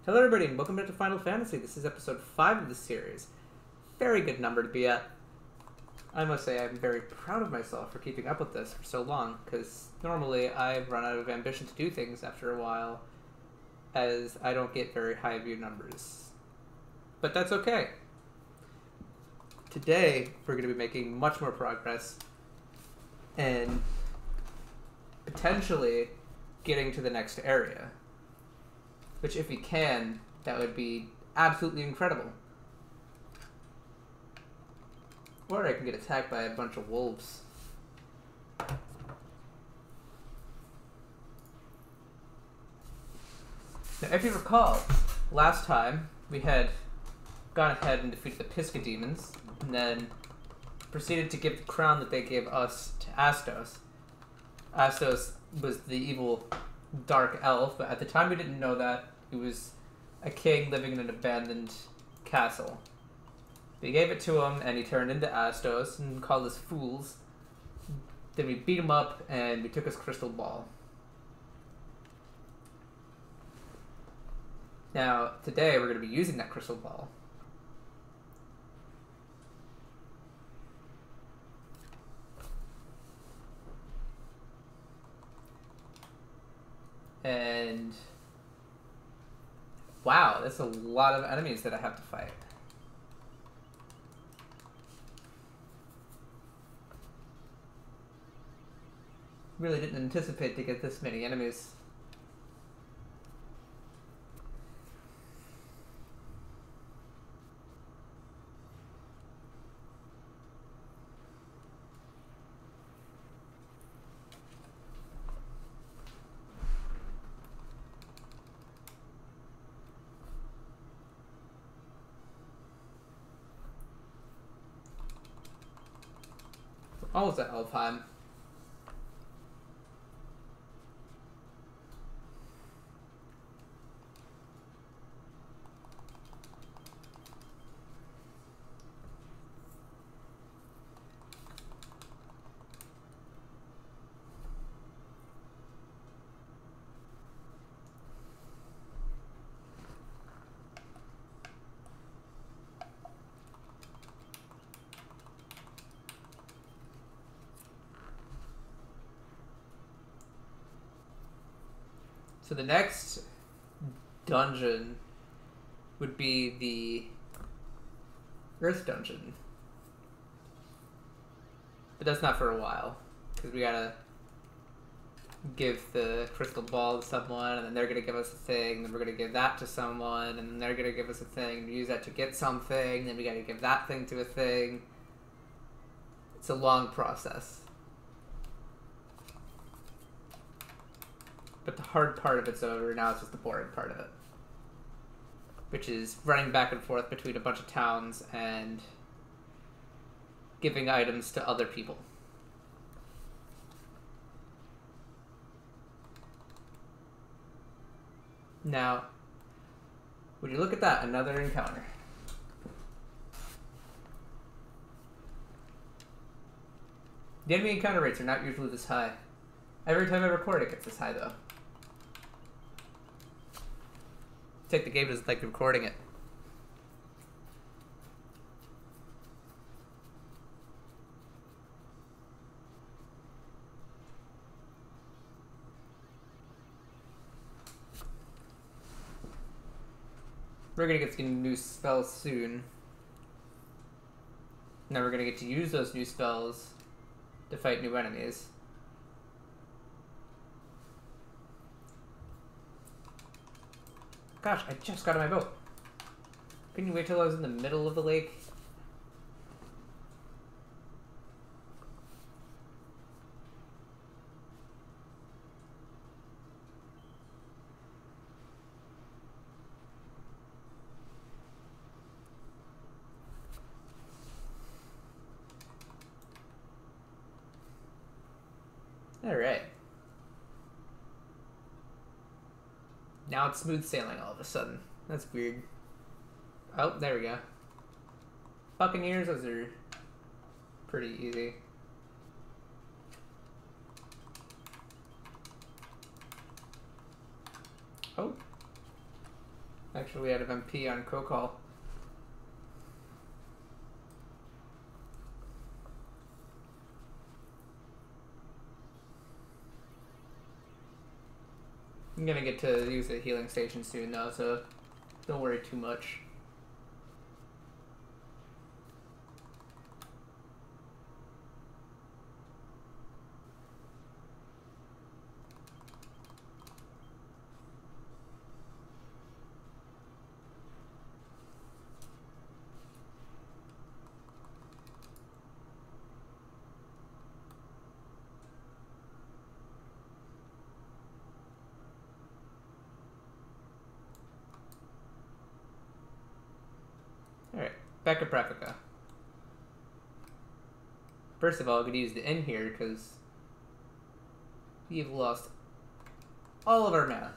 Hello everybody and welcome back to Final Fantasy. This is episode 5 of the series. Very good number to be at. I must say I'm very proud of myself for keeping up with this for so long, because normally I run out of ambition to do things after a while, as I don't get very high view numbers. But that's okay. Today we're going to be making much more progress, and potentially getting to the next area. Which, if we can, that would be absolutely incredible. Or I can get attacked by a bunch of wolves. Now, if you recall, last time we had gone ahead and defeated the Pisca demons, and then proceeded to give the crown that they gave us to Astos. Astos was the evil dark elf, but at the time we didn't know that. He was a king living in an abandoned castle. We gave it to him and he turned into Astos and called us fools. Then we beat him up and we took his crystal ball. Now today we're going to be using that crystal ball. And wow, that's a lot of enemies that I have to fight. Really didn't anticipate to get this many enemies. Almost at Elfheim. So the next dungeon would be the Earth Dungeon. But that's not for a while, because we gotta give the crystal ball to someone, and then they're gonna give us a thing, then we're gonna give that to someone, and then they're gonna give us a thing, and use that to get something, then we gotta give that thing to a thing. It's a long process. But the hard part of it's over, now it's just the boring part of it. Which is running back and forth between a bunch of towns and giving items to other people. Now, would you look at that, another encounter. The enemy encounter rates are not usually this high. Every time I record it gets this high though. Take the game as like recording it. We're gonna get some new spells soon. Now we're gonna get to use those new spells to fight new enemies. Gosh, I just got on my boat. Couldn't you wait till I was in the middle of the lake? Alright. Now it's smooth sailing all of a sudden. That's weird. Oh, there we go. Buccaneers, those are pretty easy. Oh. Actually, out of MP on Kokal. I'm gonna get to use the healing station soon though, so don't worry too much. Alright, back to Pravka. First of all, I'm going to use the inn here because we've lost all of our mana.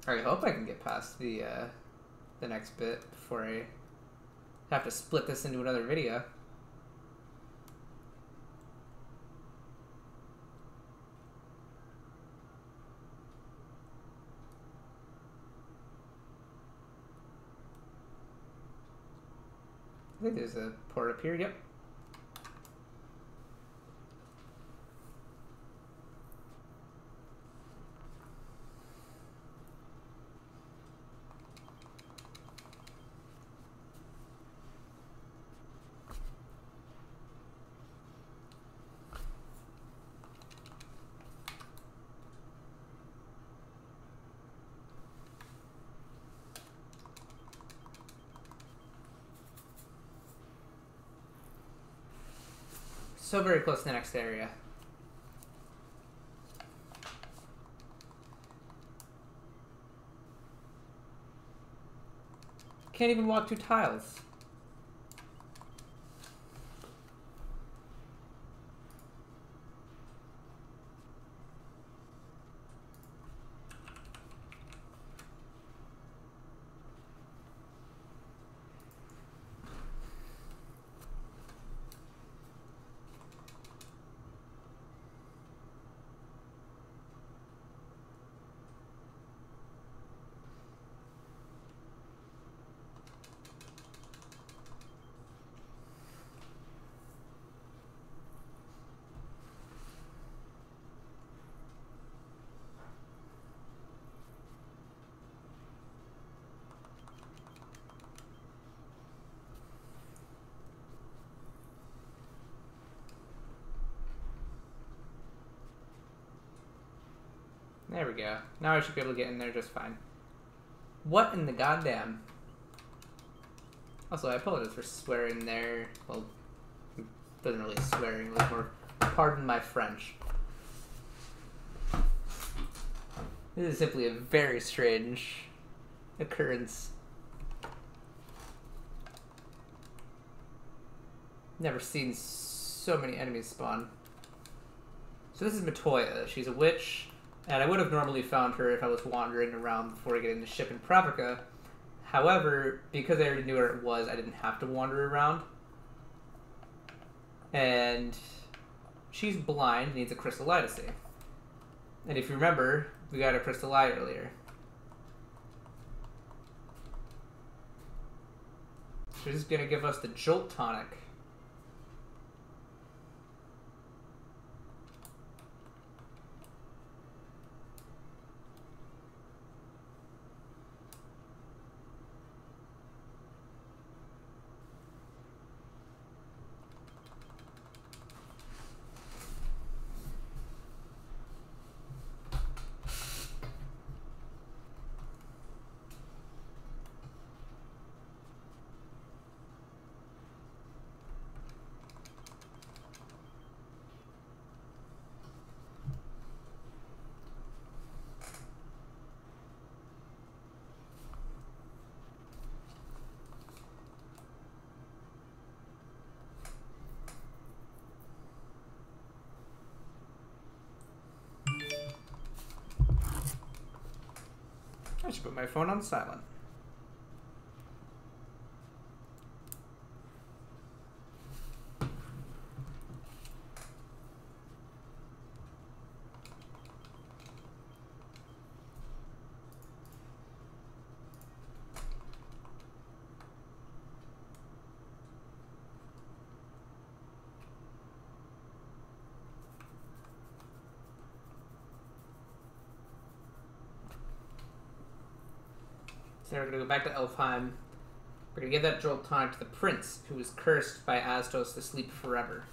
I hope I can get past the next bit before I have to split this into another video. I think there's a port up here, yep. So very close to the next area. Can't even walk 2 tiles. There we go. Now I should be able to get in there just fine. What in the goddamn? Also, I apologize for swearing there. Well, it wasn't really swearing. It was more, pardon my French. This is simply a very strange occurrence. Never seen so many enemies spawn. So this is Matoya. She's a witch. And I would have normally found her if I was wandering around before getting the ship in Pravka. However, because I already knew where it was, I didn't have to wander around. And she's blind, needs a crystal eye to see. And if you remember, we got a crystal eye earlier. She's gonna give us the Jolt Tonic. I should put my phone on silent. So we're going to go back to Elfheim. We're going to give that Jolt tonic to the prince, who was cursed by Astos to sleep forever.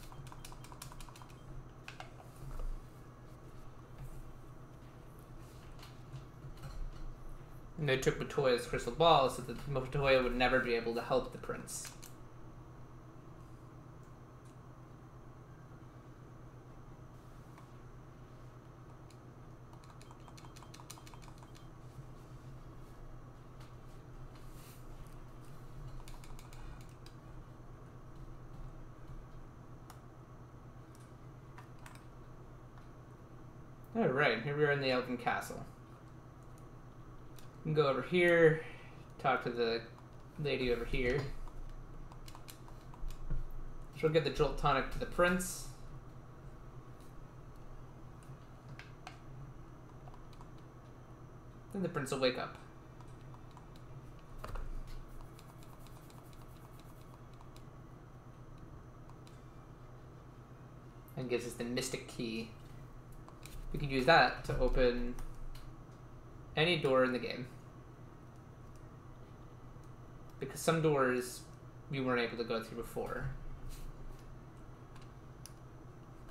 And they took Matoya's crystal ball so that Matoya would never be able to help the prince. Alright, here we are in the Elven Castle. We can go over here, talk to the lady over here. She'll give the Jolt tonic to the prince. Then the prince will wake up. And gives us the mystic key. We can use that to open any door in the game. Because some doors we weren't able to go through before.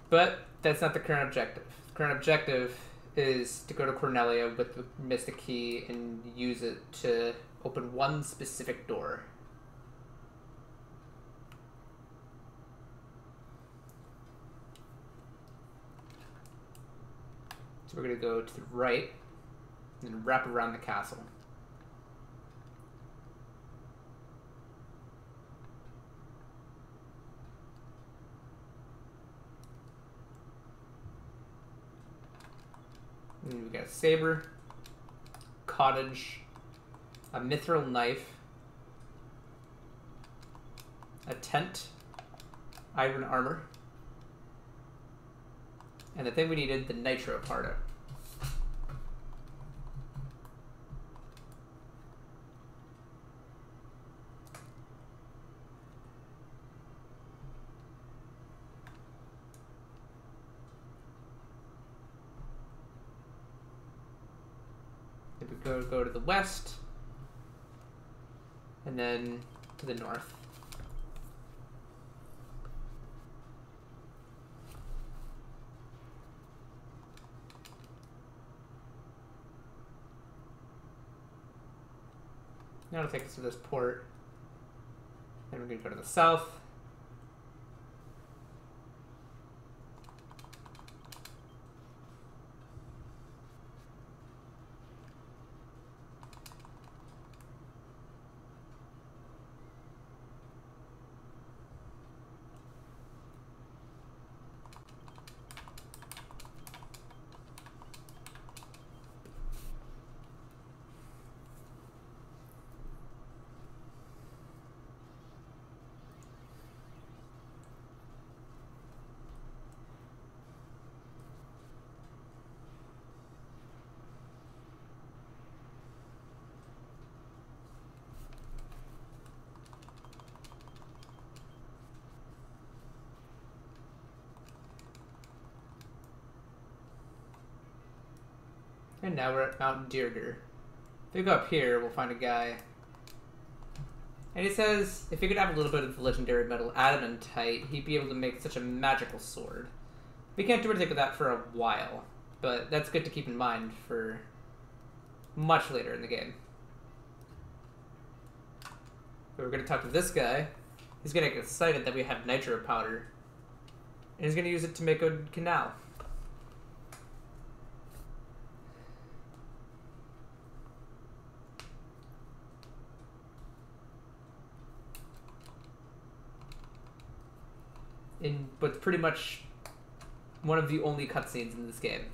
But that's not the current objective. The current objective is to go to Cornelia with the mystic key and use it to open one specific door. So we're going to go to the right and wrap around the castle. And we got a saber, cottage, a mithril knife, a tent, iron armor, and the thing we needed, the nitro powder. If we go to the west, and then to the north. Now it'll take us to this port. Then we're going to go to the south. And now we're at Mount Dyrgr. If we go up here, we'll find a guy. And he says if he could have a little bit of the legendary metal adamantite, he'd be able to make such a magical sword. We can't do anything with that for a while, but that's good to keep in mind for much later in the game. But we're going to talk to this guy. He's going to get excited that we have nitro powder. And he's going to use it to make a canal. In what's pretty much one of the only cutscenes in this game.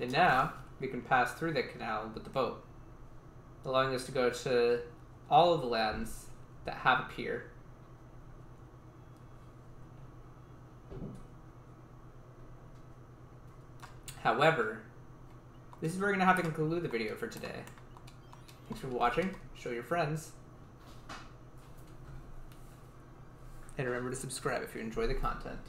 And now we can pass through the canal with the boat, allowing us to go to all of the lands that have a pier. However, this is where we're going to have to conclude the video for today. Thanks for watching. Show your friends. And remember to subscribe if you enjoy the content.